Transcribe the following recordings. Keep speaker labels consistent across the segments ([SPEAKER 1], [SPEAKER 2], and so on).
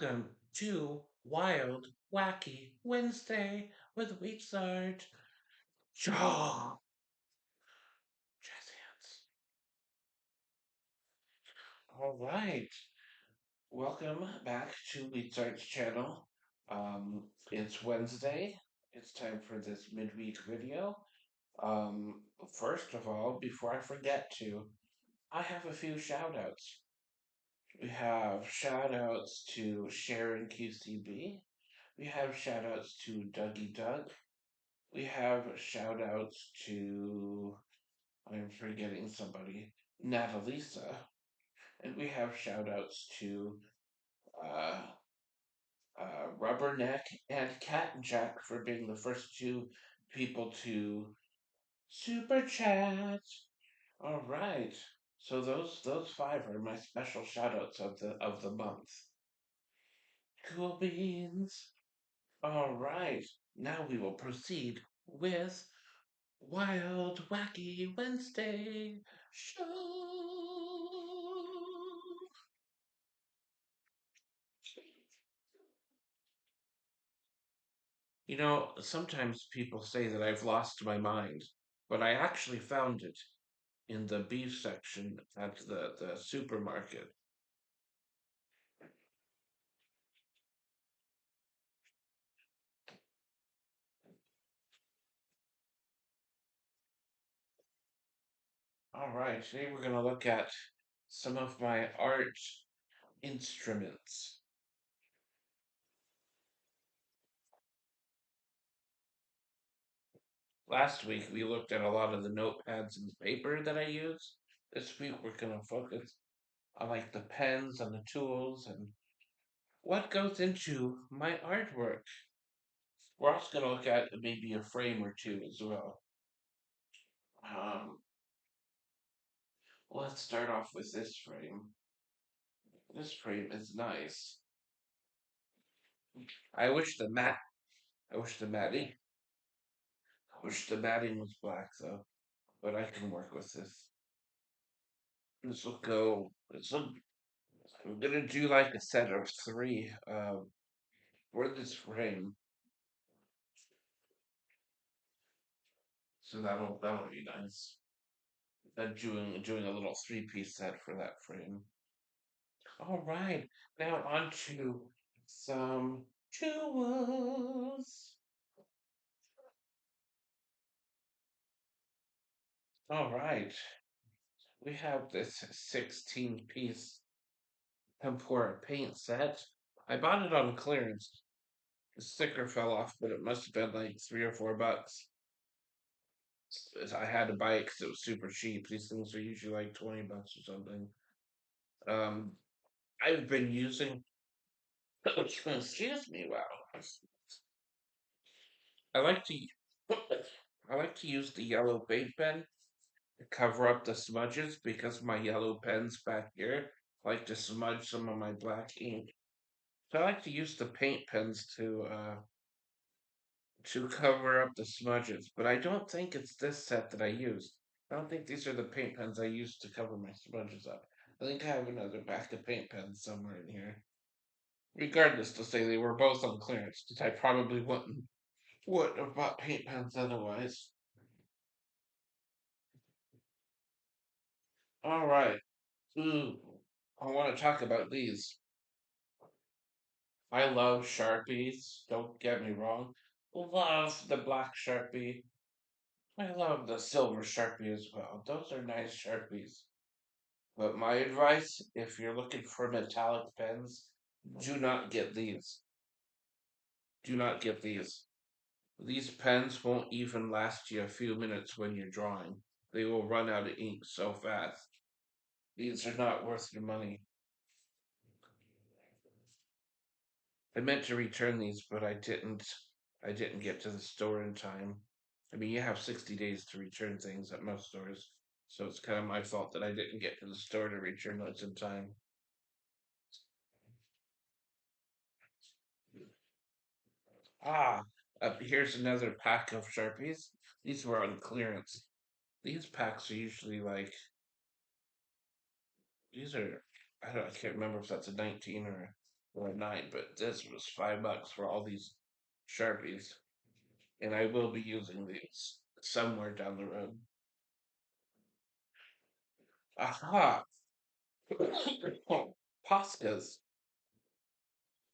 [SPEAKER 1] Welcome to Wild Wacky Wednesday with Wizard Jaw Jazz Hands. All right, welcome back to Wizard's channel. It's Wednesday. It's time for this midweek video. Um, First of all, before I forget to, I have a few shout outs. We have shout outs to SharinQCB. We have shout outs to DougieDoug. We have shout outs to, I'm forgetting somebody, Natalisa. And we have shout outs to uh, Rubberneckr and Catnjack for being the first two people to super chat. All right. So those five are my special shout outs of the month. Cool beans. All right. Now we will proceed with Wild Wacky Wednesday show. You know, sometimes people say that I've lost my mind, but I actually found it in the beef section at the supermarket. All right, today we're going to look at some of my art instruments. Last week we looked at a lot of the notepads and paper that I use. This week we're going to focus on like the pens and the tools and what goes into my artwork. We're also going to look at maybe a frame or two as well. Um, let's start off with this frame. This frame is nice. I wish the mat, I wish the matting, I wish the matting was black though, but I can work with this. This will go. This will. I'm gonna do like a set of three for this frame, so that'll be nice. Doing a little three-piece set for that frame. All right, now on to some tools. All right, we have this 16-piece tempura paint set. I bought it on clearance. The sticker fell off, but it must have been like $3 or $4. I had to buy it because it was super cheap. These things are usually like $20 or something. Um, I've been using. Excuse me. Wow. I like to. I like to use the yellow paint pen to cover up the smudges because my yellow pens back here like to smudge some of my black ink. So I like to use the paint pens to cover up the smudges, but I don't think it's this set that I used. I don't think these are the paint pens I used to cover my smudges up. I think I have another pack of paint pens somewhere in here. Regardless, to say they were both on clearance, because I probably wouldn't have bought paint pens otherwise. All right. Ooh, I want to talk about these. I love Sharpies. Don't get me wrong. Love the black Sharpie. I love the silver Sharpie as well. Those are nice Sharpies. But my advice, if you're looking for metallic pens, do not get these. Do not get these. These pens won't even last you a few minutes when you're drawing. They will run out of ink so fast. These are not worth your money. I meant to return these, but I didn't. I didn't get to the store in time. I mean, you have 60 days to return things at most stores, so it's kind of my fault that I didn't get to the store to return those in time. Ah, here's another pack of Sharpies. These were on clearance. These packs are usually like these are. I can't remember if that's a 19 or or 9, but this was $5 for all these Sharpies. And I will be using these somewhere down the road. Aha! Poscas.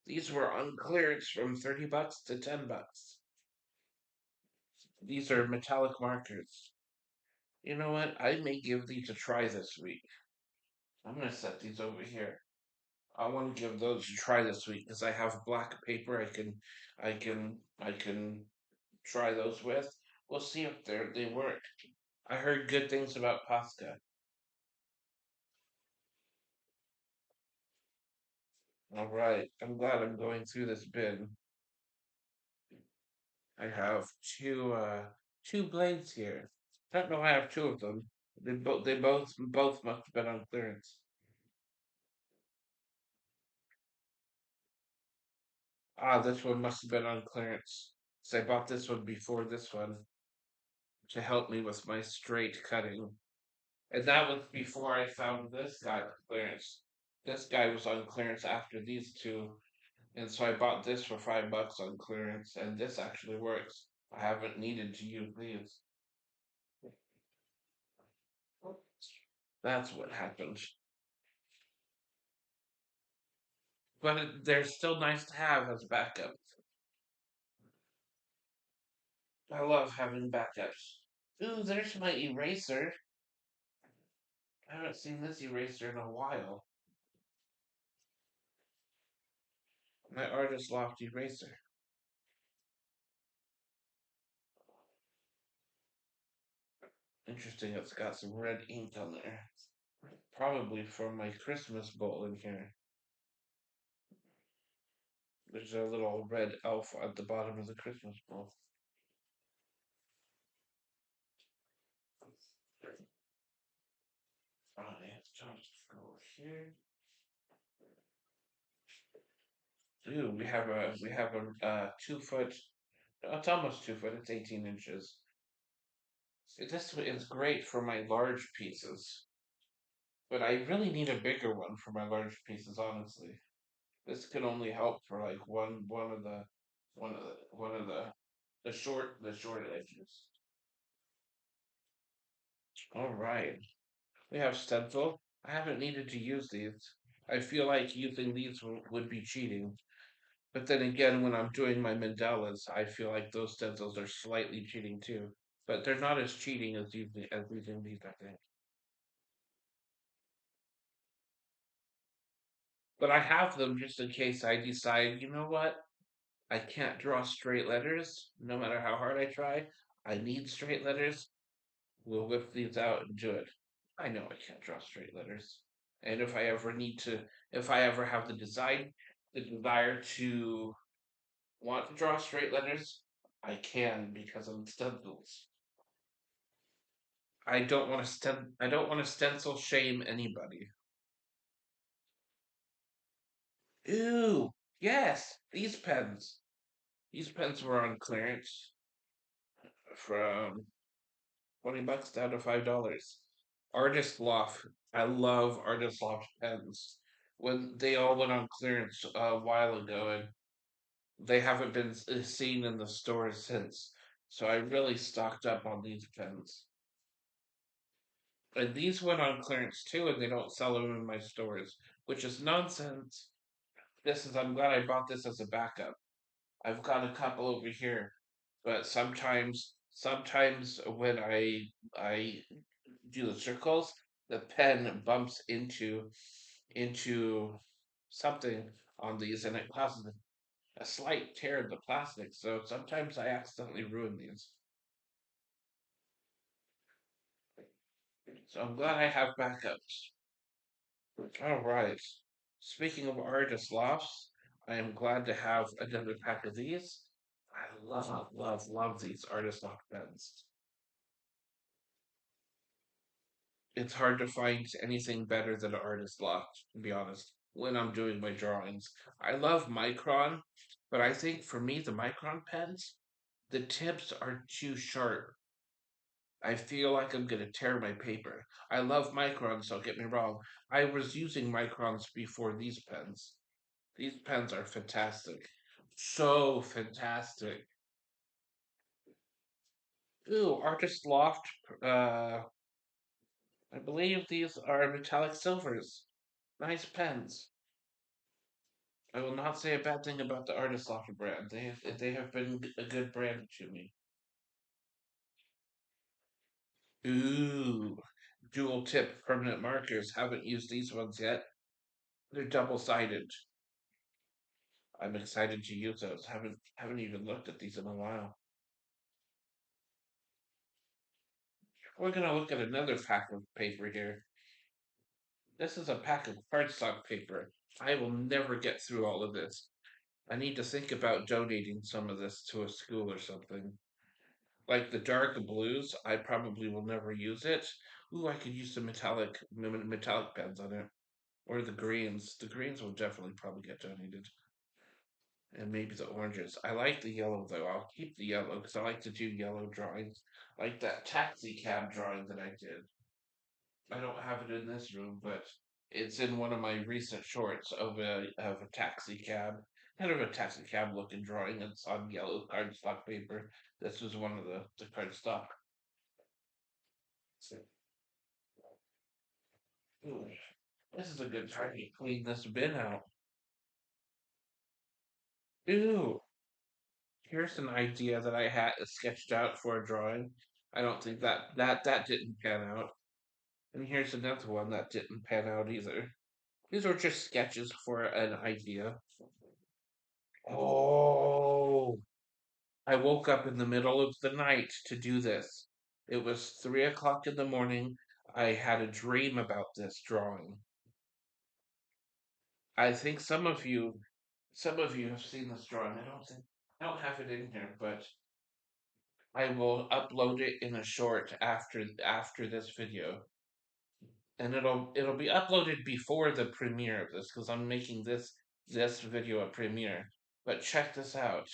[SPEAKER 1] These were on clearance from $30 to $10. These are metallic markers. You know what? I may give these a try this week. I'm gonna set these over here. I want to give those a try this week because I have black paper. I can try those with. We'll see if they work. I heard good things about Posca. All right, I'm glad I'm going through this bin. I have two blades here. I don't know why I have two of them. They both must have been on clearance. Ah, this one must have been on clearance. So I bought this one before this one to help me with my straight cutting. And that was before I found this guy on clearance. This guy was on clearance after these two, and so I bought this for $5 on clearance, and this actually works. I haven't needed to use these. That's what happened. But they're still nice to have as backup. I love having backups. Ooh, there's my eraser. I haven't seen this eraser in a while. My Artist Loft eraser. Interesting, it's got some red ink on there. Probably from my Christmas bowl in here. There's a little red elf at the bottom of the Christmas bowl. Alright, just go here. Ooh, we have a 2 foot. It's almost 2 foot. It's 18 inches. See, this is great for my large pieces, but I really need a bigger one for my large pieces. Honestly, this can only help for like one of the short edges. All right, we have stencil. I haven't needed to use these. I feel like using these would be cheating. But then again, when I'm doing my mandalas, I feel like those stencils are slightly cheating too. But they're not as cheating as using these, I think. But I have them just in case I decide, you know what? I can't draw straight letters, no matter how hard I try. I need straight letters. We'll whip these out and do it. I know I can't draw straight letters. And if I ever have the desire to want to draw straight letters, I can because of the stencils. I don't want to stencil shame anybody. Ooh, yes, these pens. These pens were on clearance from $20 down to $5. Artist Loft. I love Artist Loft pens. When they all went on clearance a while ago, and they haven't been seen in the stores since. So I really stocked up on these pens. And these went on clearance too, and they don't sell them in my stores, which is nonsense. I'm glad I bought this as a backup. I've got a couple over here, but sometimes when I do the circles, the pen bumps into something on these, and it causes a slight tear in the plastic. So sometimes I accidentally ruin these. So I'm glad I have backups. All right. Speaking of artist lofts, I am glad to have another pack of these. I love these artist loft pens. It's hard to find anything better than an artist loft, to be honest, when I'm doing my drawings. I love micron, but I think for me, the micron pens, the tips are too sharp. I feel like I'm gonna tear my paper. I love microns, don't get me wrong. I was using microns before these pens, These pens are fantastic. So fantastic. Ooh, Artist Loft. Uh, I believe these are metallic silvers. Nice pens. I will not say a bad thing about the Artist Loft brand. They have been a good brand to me. Ooh, dual tip permanent markers. Haven't used these ones yet. They're double sided. I'm excited to use those. Haven't even looked at these in a while. We're gonna look at another pack of paper here. This is a pack of cardstock paper. I will never get through all of this. I need to think about donating some of this to a school or something. Like the dark blues, I probably will never use it. Ooh, I could use some metallic pens on it. Or the greens. The greens will definitely probably get donated. And maybe the oranges. I like the yellow though. I'll keep the yellow because I like to do yellow drawings. Like that taxi cab drawing that I did. I don't have it in this room, but it's in one of my recent shorts of a taxi cab. Kind of a taxi cab looking drawing. It's on yellow cardstock paper. This was one of the cardstock. So, ooh, this is a good time to clean this bin out. Ooh, here's an idea that I had sketched out for a drawing. I don't think that didn't pan out. And here's another one that didn't pan out either. These are just sketches for an idea. Oh, I woke up in the middle of the night to do this. It was 3 o'clock in the morning. I had a dream about this drawing. I think some of you have seen this drawing. I don't have it in here, but I will upload it in a short after this video. And it'll be uploaded before the premiere of this because I'm making this video a premiere. But check this out.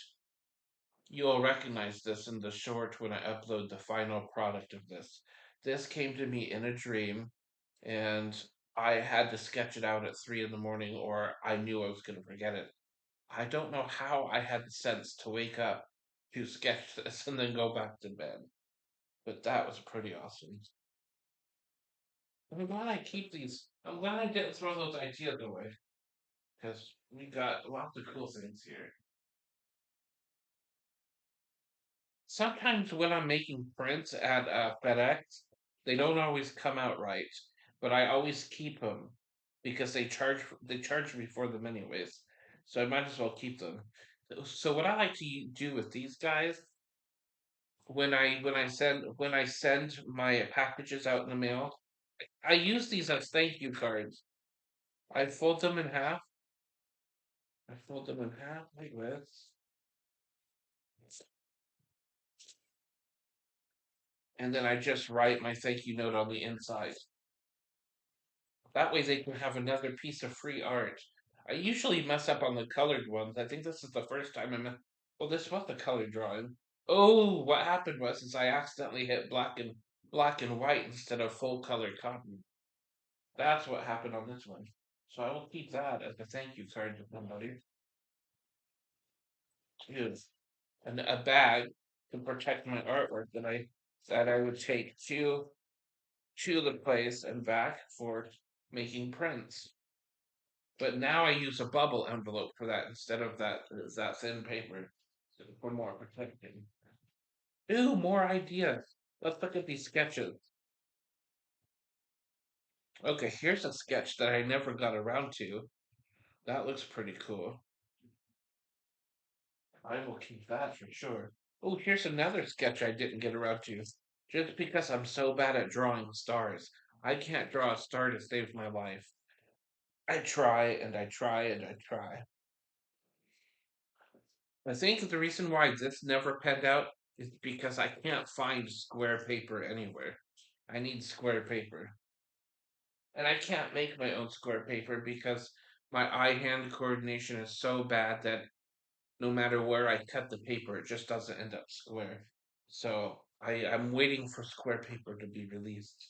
[SPEAKER 1] You'll recognize this in the short when I upload the final product of this. This came to me in a dream, and I had to sketch it out at 3 in the morning, or I knew I was going to forget it. I don't know how I had the sense to wake up to sketch this and then go back to bed, but that was pretty awesome. I'm glad I keep these. I'm glad I didn't throw those ideas away because we got lots of cool things here. Sometimes when I'm making prints at FedEx, they don't always come out right, but I always keep them because they charge me for them anyways, so I might as well keep them. So what I like to do with these guys when I send my packages out in the mail, I use these as thank you cards. I fold them in half. I fold them in half like this, and then I just write my thank you note on the inside. That way they can have another piece of free art. I usually mess up on the colored ones. I think this is the first time well, this was the colored drawing. Oh, what happened was is I accidentally hit black and white instead of full color copy. That's what happened on this one. So I will keep that as a thank you card to somebody. Yes. And a bag to protect my artwork that I would take to the place and back for making prints. But now I use a bubble envelope for that instead of that thin paper for more protecting. Ooh, more ideas. Let's look at these sketches. Okay, here's a sketch that I never got around to. That looks pretty cool. I will keep that for sure. Oh, here's another sketch I didn't get around to. Just because I'm so bad at drawing stars. I can't draw a star to save my life. I try and I try and I try. I think the reason why this never panned out is because I can't find square paper anywhere. I need square paper. And I can't make my own square paper because my eye-hand coordination is so bad that no matter where I cut the paper, it just doesn't end up square. So I'm waiting for square paper to be released.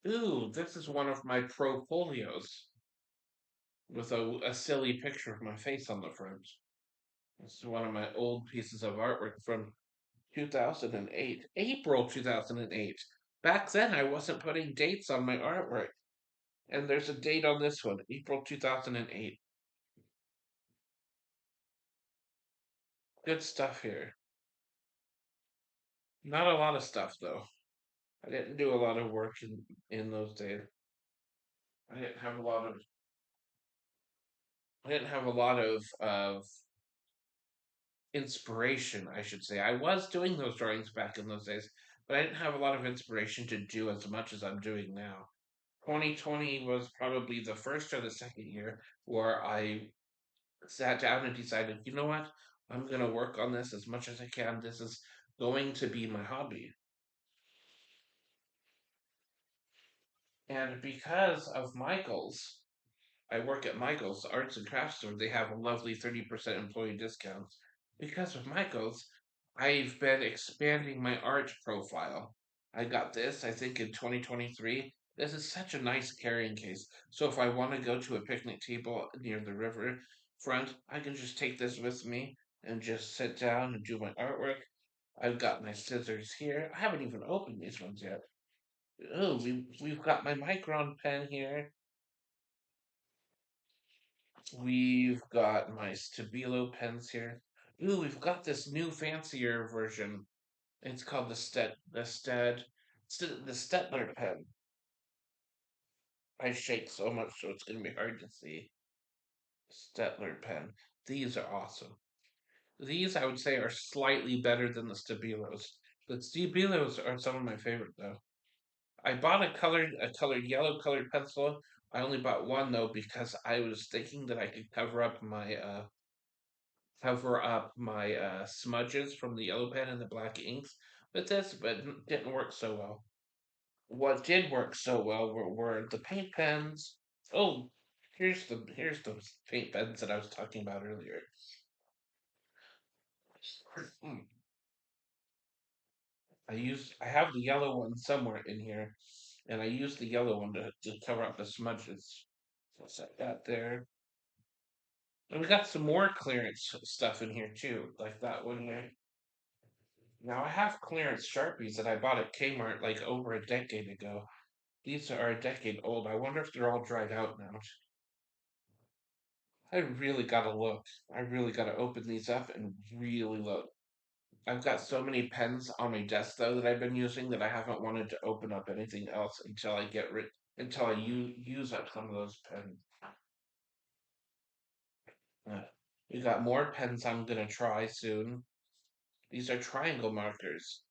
[SPEAKER 1] Ooh, this is one of my pro folios with a silly picture of my face on the front. This is one of my old pieces of artwork from 2008, April 2008. Back then, I wasn't putting dates on my artwork. And there's a date on this one, April 2008. Good stuff here. Not a lot of stuff, though. I didn't do a lot of work in those days. I didn't have a lot of I didn't have a lot of inspiration, I should say. I was doing those drawings back in those days, but I didn't have a lot of inspiration to do as much as I'm doing now. 2020 was probably the first or the second year where I sat down and decided, you know what? I'm going to work on this as much as I can. This is going to be my hobby. And because of Michael's, I work at Michael's Arts and Crafts Store. They have a lovely 30% employee discounts. Because of Michael's, I've been expanding my art profile. I got this, I think, in 2023. This is such a nice carrying case. So if I want to go to a picnic table near the river front, I can just take this with me and just sit down and do my artwork. I've got my scissors here. I haven't even opened these ones yet. Oh, we've got my Micron pen here. We've got my Stabilo pens here. Ooh, we've got this new fancier version. It's called the Stetler pen. I shake so much, so it's gonna be hard to see. Stetler pen. These are awesome. These I would say are slightly better than the Stabilos. The Stabilos are some of my favorite though. I bought a colored yellow colored pencil. I only bought one though because I was thinking that I could cover up my smudges from the yellow pen and the black inks with this, but it didn't work so well. What did work so well were the paint pens. Oh, here's the paint pens that I was talking about earlier. Hmm. I have the yellow one somewhere in here, and I used the yellow one to cover up the smudges. So set that there. And we got some more clearance stuff in here too, like that one here. Now I have clearance Sharpies that I bought at Kmart like over a decade ago. These are a decade old. I wonder if they're all dried out now. I really gotta look. I really gotta open these up and really look. I've got so many pens on my desk though that I've been using that I haven't wanted to open up anything else until I use up some of those pens. Uh, we got more pens I'm gonna try soon. These are triangle markers.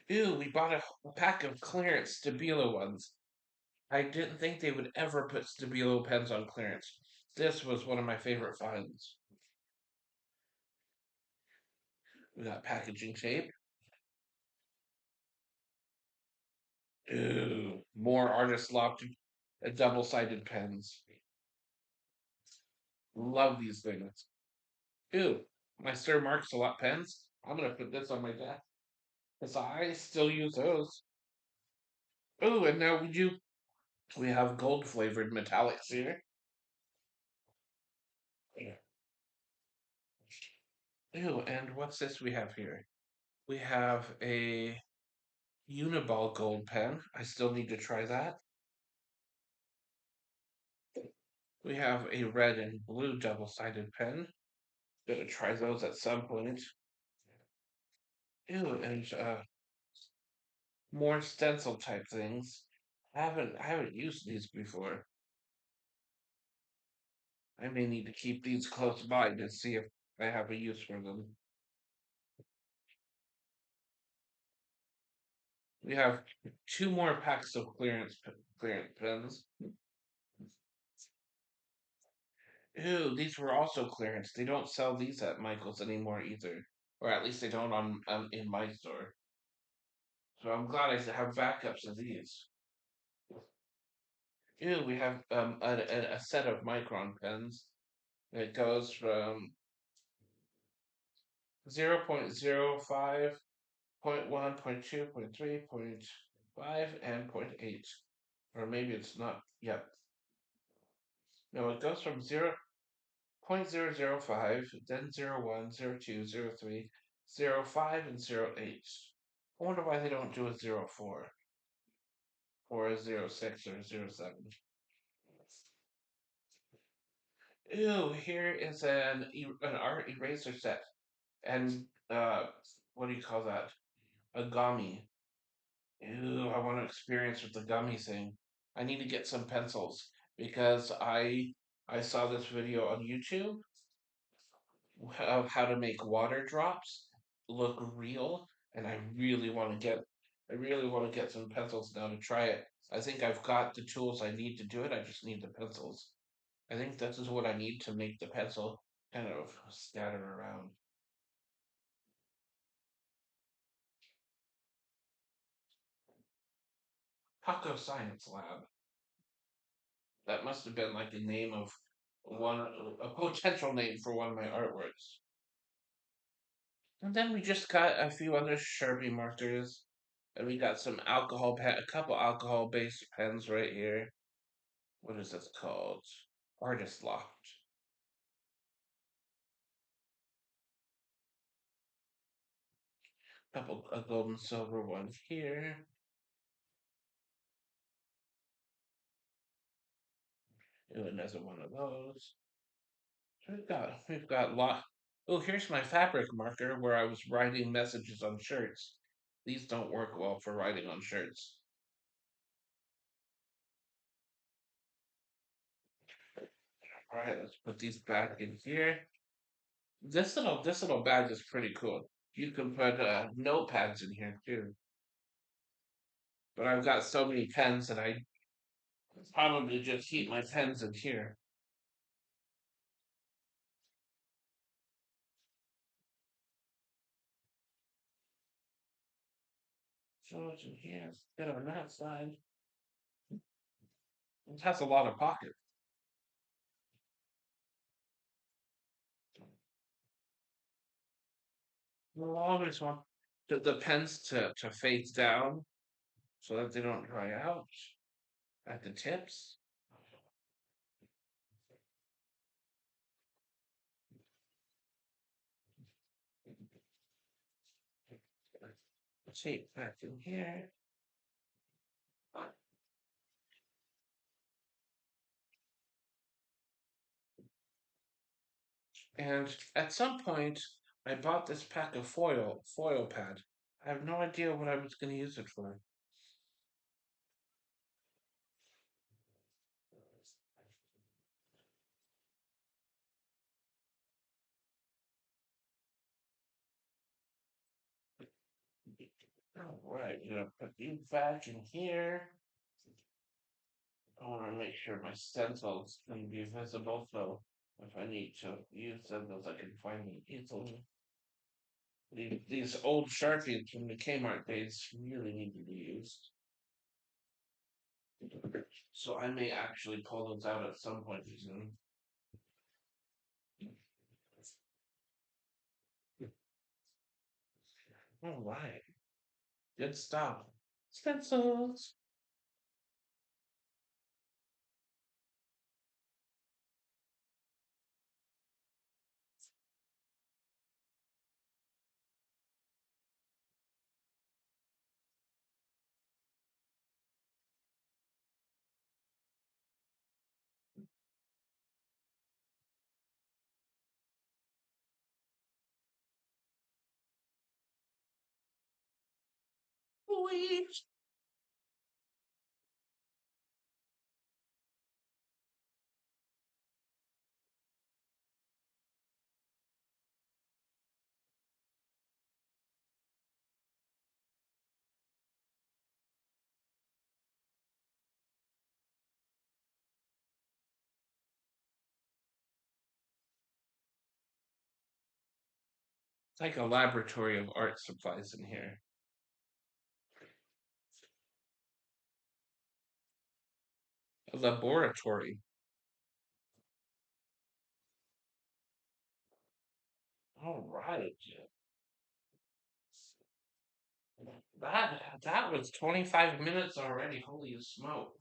[SPEAKER 1] Ew, we bought a pack of clearance Stabilo ones. I didn't think they would ever put Stabilo pens on clearance. This was one of my favorite finds. We got packaging tape. Ew, more artist locked double-sided pens. Love these things. Ew, my Sir Marks-a-Lot pens. I'm gonna put this on my desk because I still use those. Oh, and now we have gold flavored metallics here. Ew, and what's this we have here? We have a Uniball gold pen. I still need to try that. We have a red and blue double-sided pen. Gonna try those at some point. Ew, and more stencil type things. I haven't used these before. I may need to keep these close by to see if I have a use for them. We have two more packs of clearance pens. Ew, these were also clearance. They don't sell these at Michael's anymore either, or at least they don't on in my store. So I'm glad I have backups of these. Ew, we have a set of micron pens. It goes from 0.05 point 0.1, point 0.2, point 0.3, point 0.5, and point 0.8. Or maybe it's not. Yep. No, it goes from 0.005, then 0.1, 0.2, 0.3, 0.5, and 0.8. I wonder why they don't do a 0.4 or a 0.6 or a 0.7. Ooh, here is an art eraser set. And what do you call that? A gummy. Ew, I want to experience with the gummy thing. I need to get some pencils because I saw this video on YouTube of how to make water drops look real, and I really want to get some pencils now to try it. I think I've got the tools I need to do it. I just need the pencils. I think this is what I need to make the pencil kind of scatter around. Paco Science Lab. That must have been like the name of a potential name for one of my artworks. And then we just got a few other Sharpie markers. And we got some a couple alcohol based pens right here. What is this called? Artist Loft. Couple a gold and silver one here. And another one of those. So we've got lot. Oh, here's my fabric marker where I was writing messages on shirts. These don't work well for writing on shirts. All right, let's put these back in here. This little bag is pretty cool. You can put notepads in here too. But I've got so many pens that I probably just keep my pens in here. So it's in here. Get on that side. It has a lot of pockets. We'll always want the pens to face down so that they don't dry out at the tips. Tape back in here. And at some point, I bought this pack of foil pad. I have no idea what I was going to use it for. All right, I'm gonna put these back in here. I want to make sure my stencils can be visible, so if I need to use stencils, I can find them easily. These old Sharpies from the Kmart days really need to be used. So I may actually pull those out at some point soon. All right, good stuff. Stencils. Sweet. It's like a laboratory of art supplies in here. A laboratory. All right. That was 25 minutes already. Holy smoke.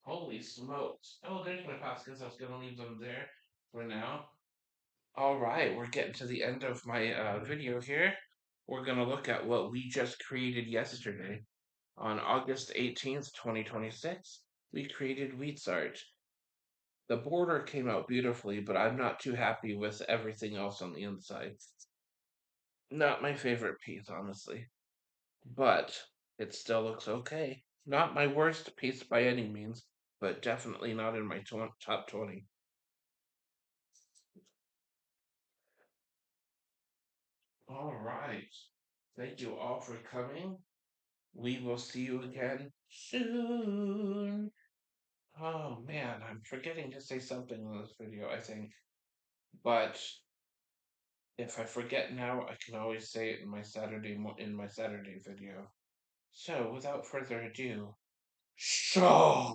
[SPEAKER 1] Holy smokes. Oh, there's my Pascas. I was gonna leave them there for now. All right, we're getting to the end of my video here. We're gonna look at what we just created yesterday. On August 18th, 2026, we created Wheat's art. The border came out beautifully, but I'm not too happy with everything else on the inside. Not my favorite piece, honestly, but it still looks okay. Not my worst piece by any means, but definitely not in my top 20. All right. Thank you all for coming. We will see you again soon. Oh man, I'm forgetting to say something in this video, I think. But if I forget now, I can always say it in my Saturday video. So, without further ado, show!